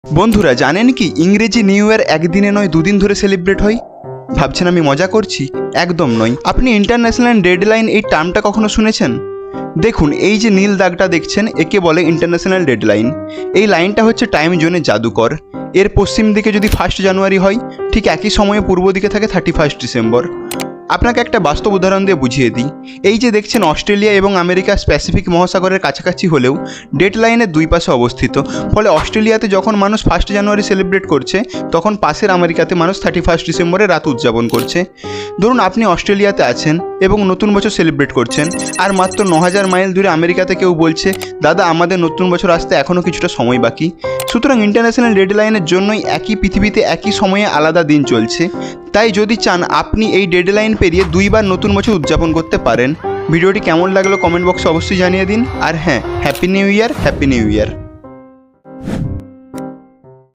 বন্ধুরা জানেন কি ইংরেজি নিউ ইয়ার একদিনে নয় দুদিন ধরে সেলিব্রেট হয়। ভাবছেন আমি মজা করছি? একদম নয়। আপনি ইন্টারন্যাশনাল ডেডলাইন এই টার্মটা কখনো শুনেছেন? দেখুন এই যে নীল দাগটা দেখছেন একে বলে ইন্টারন্যাশনাল ডেডলাইন। এই লাইনটা হচ্ছে টাইম জোনের জাদুকর। এর পশ্চিম দিকে যদি 1 জানুয়ারি হয়, ঠিক একই সময়ে পূর্ব দিকে থাকে 31 ডিসেম্বর। আপনাকে একটা বাস্তব উদাহরণ দিয়ে বুঝিয়ে দিই। এই যে দেখছেন অস্ট্রেলিয়া এবং আমেরিকা প্যাসিফিক মহাসাগরের কাছাকাছি হলেও ডেডলাইনের দুই পাশে অবস্থিত। ফলে অস্ট্রেলিয়াতে যখন মানুষ 1 জানুয়ারি সেলিব্রেট করছে, তখন পাশের আমেরিকাতে মানুষ 31 ডিসেম্বরে রাত উদযাপন করছে। ধরুন আপনি অস্ট্রেলিয়াতে আছেন এবং নতুন বছর সেলিব্রেট করছেন, আর মাত্র 9000 মাইল দূরে আমেরিকাতে কেউ বলছে, দাদা আমাদের নতুন বছর আসতে এখনও কিছুটা সময় বাকি। সুতরাং ইন্টারন্যাশনাল ডেডলাইনের জন্যই একই পৃথিবীতে একই সময়ে আলাদা দিন চলছে। তাই যদি চান আপনি এই ডেডলাইন পেরিয়ে 2 বার নতুন বছর উদযাপন করতে পারেন। ভিডিওটি কেমন লাগলো কমেন্ট বক্সে অবশ্যই জানিয়ে দিন। আর হ্যাঁ, happy new year, happy new year.